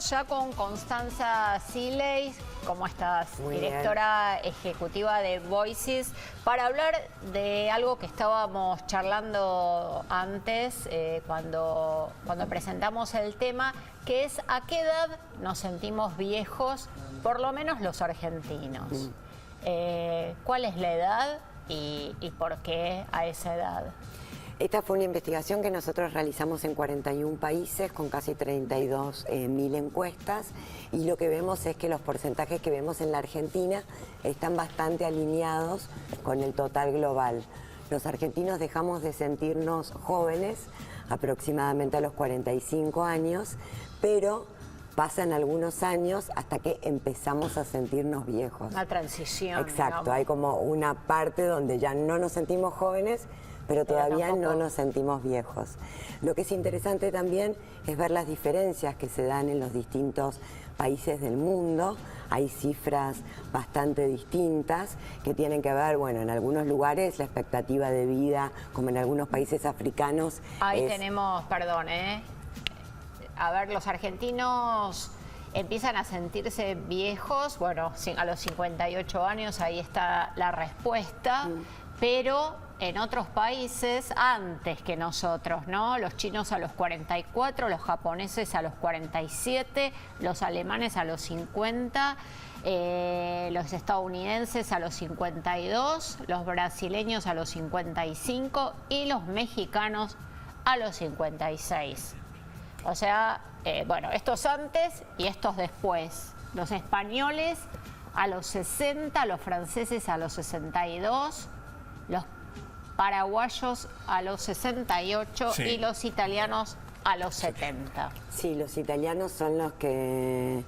Estamos ya con Constanza Siley, ¿cómo estás? Muy Directora ejecutiva de Voices, para hablar de algo que estábamos charlando antes, cuando presentamos el tema, que es a qué edad nos sentimos viejos, por lo menos los argentinos. ¿Cuál es la edad y por qué a esa edad? Esta fue una investigación que nosotros realizamos en 41 países con casi 32.000 encuestas, y lo que vemos es que los porcentajes que vemos en la Argentina están bastante alineados con el total global. Los argentinos dejamos de sentirnos jóvenes aproximadamente a los 45 años, pero pasan algunos años hasta que empezamos a sentirnos viejos. Una transición. Exacto, digamos. hay como una parte donde ya no nos sentimos jóvenes, pero todavía no nos sentimos viejos. Lo que es interesante también es ver las diferencias que se dan en los distintos países del mundo. Hay cifras bastante distintas que tienen que ver, bueno, en algunos lugares la expectativa de vida, como en algunos países africanos. Ahí tenemos, perdón, a ver, los argentinos empiezan a sentirse viejos, bueno, a los 58 años, ahí está la respuesta, pero en otros países antes que nosotros, ¿no? Los chinos a los 44, los japoneses a los 47, los alemanes a los 50, los estadounidenses a los 52, los brasileños a los 55 y los mexicanos a los 56. O sea, bueno, estos antes y estos después. Los españoles a los 60, los franceses a los 62, los paraguayos a los 68 y los italianos a los 70. Sí, los italianos son los que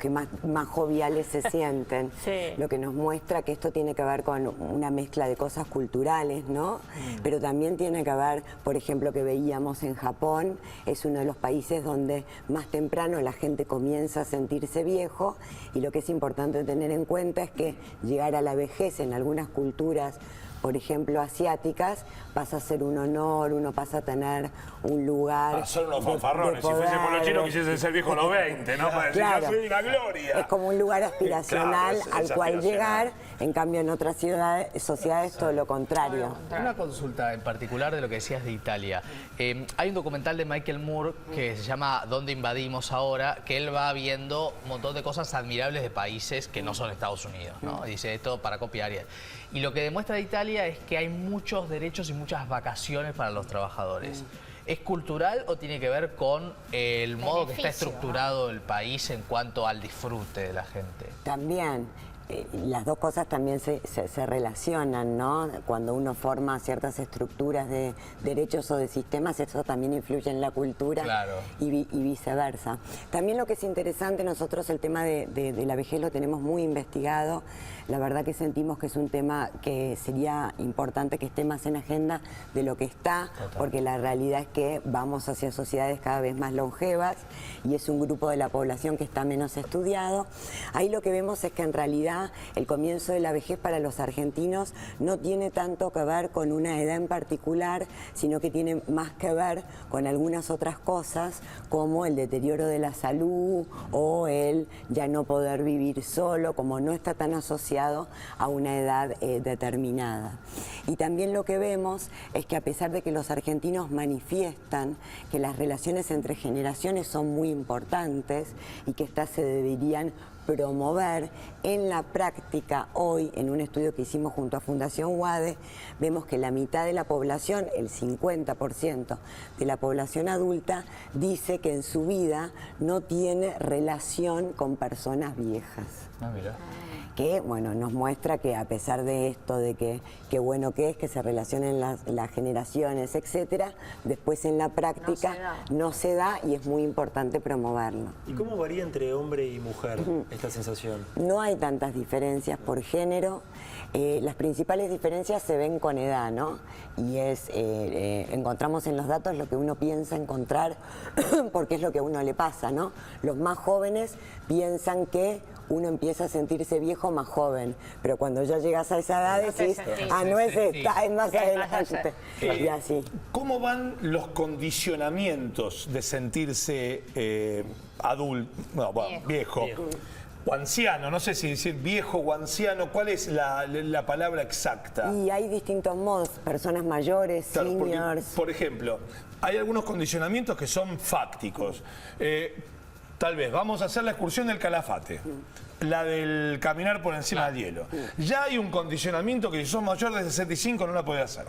más joviales se sienten. Sí. Lo que nos muestra que esto tiene que ver con una mezcla de cosas culturales, ¿no? Pero también tiene que ver, por ejemplo, que veíamos en Japón, es uno de los países donde más temprano la gente comienza a sentirse viejo, y lo que es importante tener en cuenta es que llegar a la vejez en algunas culturas, por ejemplo, asiáticas, pasa a ser un honor, uno pasa a tener un lugar. Son unos fanfarrones. Si fuésemos los chinos, quisiesen ser viejos los 20, ¿no? Para decir, Claro. yo soy una gloria. Es como un lugar aspiracional Claro, al es cual aspiracional. llegar. En cambio, en otras sociedades todo lo contrario. Una consulta en particular de lo que decías de Italia. Hay un documental de Michael Moore que se llama ¿Dónde invadimos ahora?, que él va viendo un montón de cosas admirables de países que no son Estados Unidos, ¿no? Dice esto para copiar. Y lo que demuestra de Italia es que hay muchos derechos y muchas vacaciones para los trabajadores. ¿Es cultural o tiene que ver con el modo que está estructurado el país en cuanto al disfrute de la gente? También. Las dos cosas también se relacionan, ¿no? Cuando uno forma ciertas estructuras de derechos o de sistemas, eso también influye en la cultura. Claro. y viceversa. También lo que es interesante, nosotros el tema de la vejez lo tenemos muy investigado. La verdad que sentimos que es un tema que sería importante que esté más en agenda de lo que está. Total. Porque la realidad es que vamos hacia sociedades cada vez más longevas y es un grupo de la población que está menos estudiado. Ahí lo que vemos es que en realidad el comienzo de la vejez para los argentinos no tiene tanto que ver con una edad en particular, sino que tiene más que ver con algunas otras cosas, como el deterioro de la salud o el ya no poder vivir solo, como no está tan asociado a una edad determinada. Y también lo que vemos es que a pesar de que los argentinos manifiestan que las relaciones entre generaciones son muy importantes y que estas se deberían promover, en la práctica hoy, en un estudio que hicimos junto a Fundación UADE, vemos que la mitad de la población, el 50% de la población adulta, dice que en su vida no tiene relación con personas viejas. Ah, mira. Que, bueno, nos muestra que a pesar de esto, de que qué bueno que es que se relacionen las generaciones, etcétera, después en la práctica no se da y es muy importante promoverlo. ¿Y cómo varía entre hombre y mujer esta sensación? No hay tantas diferencias por género. Las principales diferencias se ven con edad, ¿no? Y encontramos en los datos lo que uno piensa encontrar porque es lo que a uno le pasa, ¿no? Los más jóvenes piensan que uno empieza a sentirse viejo más joven, pero cuando ya llegas a esa edad No te decís, sentís. no es Sí, esta, es más Sí, adelante. Y así. ¿Cómo van los condicionamientos de sentirse adulto, viejo? O anciano, no sé si decir viejo o anciano, ¿cuál es la palabra exacta? Y hay distintos modos, personas mayores, Claro, porque, seniors. por ejemplo, hay algunos condicionamientos que son fácticos. Tal vez vamos a hacer la excursión del Calafate, la del caminar por encima del hielo. Ya hay un condicionamiento que si sos mayor de 65 no la podés hacer.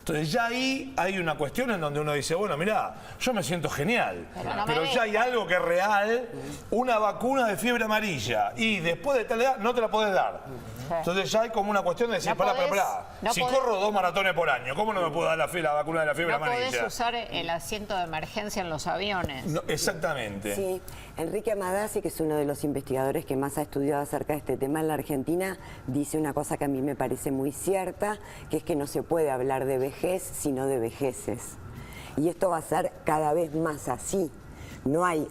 Entonces ya ahí hay una cuestión en donde uno dice, bueno, mirá, yo me siento genial, pero ya hay algo que es real, una vacuna de fiebre amarilla, y después de tal edad no te la podés dar. Entonces ya hay como una cuestión de decir, No pará, podés- no si podés- corro 2 maratones por año, ¿cómo no me puedo dar la vacuna de la fiebre No podés amarilla? usar el asiento de emergencia en los aviones. No, exactamente. Sí, Enrique Amadasi, que es uno de los investigadores que más ha estudiado acerca de este tema en la Argentina, dice una cosa que a mí me parece muy cierta, que es que no se puede hablar de vejez sino de vejeces. Y esto va a ser cada vez más así. No hay,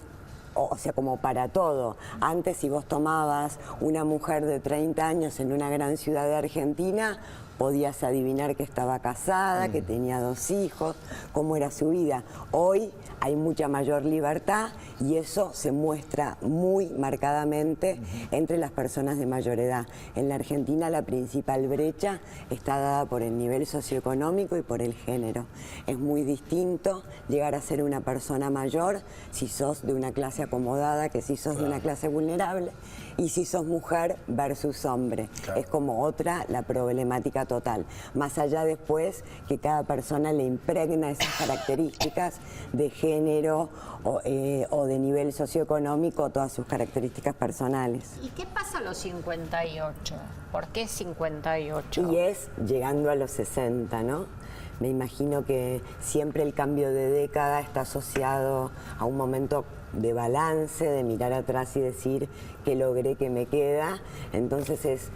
o sea, como para todo. Antes, si vos tomabas una mujer de 30 años en una gran ciudad de Argentina, podías adivinar que estaba casada, que tenía 2 hijos, cómo era su vida. Hoy hay mucha mayor libertad y eso se muestra muy marcadamente entre las personas de mayor edad. En la Argentina la principal brecha está dada por el nivel socioeconómico y por el género. Es muy distinto llegar a ser una persona mayor si sos de una clase acomodada que si sos de una clase vulnerable y si sos mujer versus hombre. Es como otra la problemática total. Más allá después que cada persona le impregna esas características de género o de nivel socioeconómico, todas sus características personales. ¿Y qué pasa a los 58? ¿Por qué 58? Y es llegando a los 60, ¿no? Me imagino que siempre el cambio de década está asociado a un momento de balance, de mirar atrás y decir qué logré, qué me queda. Entonces es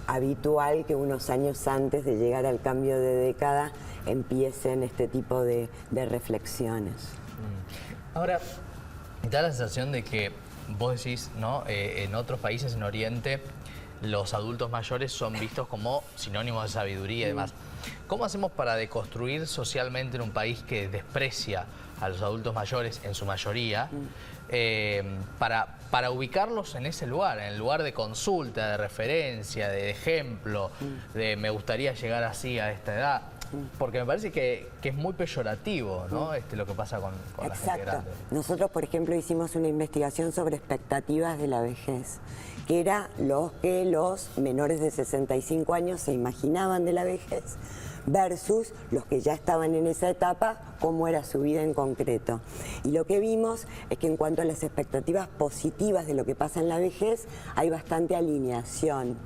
habitual que unos años antes de llegar al cambio de década empiecen este tipo de reflexiones. Ahora, da la sensación de que vos decís, ¿no? En otros países en Oriente los adultos mayores son vistos como sinónimos de sabiduría y demás. ¿Cómo hacemos para deconstruir socialmente en un país que desprecia a los adultos mayores en su mayoría, para ubicarlos en ese lugar, en el lugar de consulta, de referencia, de ejemplo, de me gustaría llegar así a esta edad? Porque me parece que es muy peyorativo, ¿no? Lo que pasa con la gente Exacto. grande. Nosotros, por ejemplo, hicimos una investigación sobre expectativas de la vejez, que era lo que los menores de 65 años se imaginaban de la vejez versus los que ya estaban en esa etapa, cómo era su vida en concreto. Y lo que vimos es que en cuanto a las expectativas positivas de lo que pasa en la vejez, hay bastante alineación.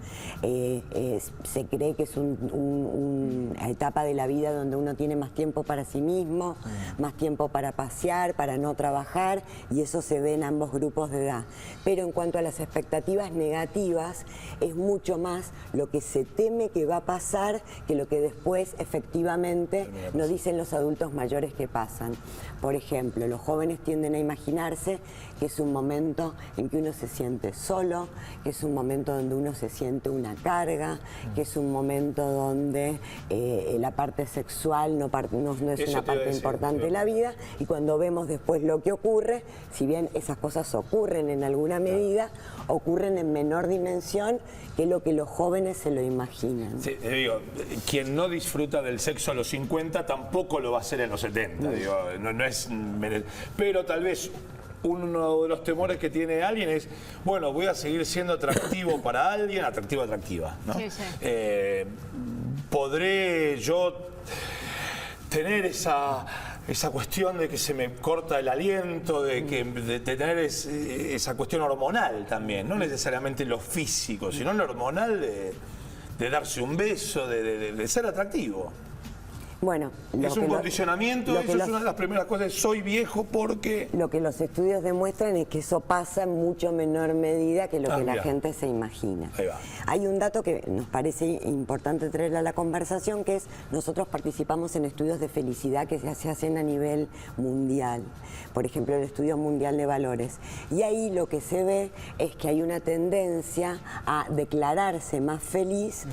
Se cree que es una etapa de la vida donde uno tiene más tiempo para sí mismo, más tiempo para pasear, para no trabajar, y eso se ve en ambos grupos de edad. Pero en cuanto a las expectativas negativas, es mucho más lo que se teme que va a pasar que lo que después efectivamente nos dicen los adultos mayores que pasan. Por ejemplo, los jóvenes tienden a imaginarse que es un momento en que uno se siente solo, que es un momento donde uno se siente una carga, que es un momento donde la parte sexual no es una parte importante de la vida, y cuando vemos después lo que ocurre, si bien esas cosas ocurren en alguna medida, ocurren en menor dimensión que lo que los jóvenes se lo imaginan. Sí, te digo, quien no disfruta del sexo a los 50 tampoco lo va a hacer en los 70, digo, no es... Pero tal vez uno de los temores que tiene alguien es, bueno, voy a seguir siendo atractivo para alguien, atractiva, ¿no? Sí, sí. ¿Podré yo tener esa cuestión de que se me corta el aliento, de tener esa cuestión hormonal también, no necesariamente lo físico, sino lo hormonal de darse un beso, de ser atractivo? Bueno, ¿Es un condicionamiento? lo que Eso es los- una de las primeras cosas. Soy viejo porque... Lo que los estudios demuestran es que eso pasa en mucho menor medida que lo que mirá. la gente se imagina. Ahí va. Hay un dato que nos parece importante traer a la conversación, que es nosotros participamos en estudios de felicidad que se hacen a nivel mundial. Por ejemplo, el Estudio Mundial de Valores. Y ahí lo que se ve es que hay una tendencia a declararse más feliz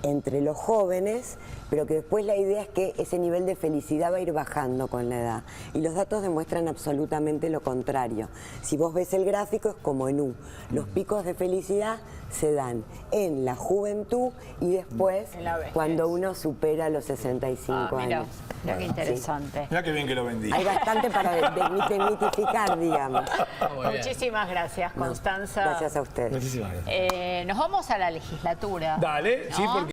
entre los jóvenes, pero que después la idea es que ese nivel de felicidad va a ir bajando con la edad. Y los datos demuestran absolutamente lo contrario. Si vos ves el gráfico, es como en U. Los picos de felicidad se dan en la juventud y después En la vejez. cuando uno supera los 65 Mira, años. mira qué interesante. Mirá qué bien que lo vendí. Hay bastante para demitificar, digamos. Muy bien. Muchísimas gracias, Constanza. Gracias a ustedes. Muchísimas gracias. Nos vamos a la legislatura. Dale, sí, ¿no? porque...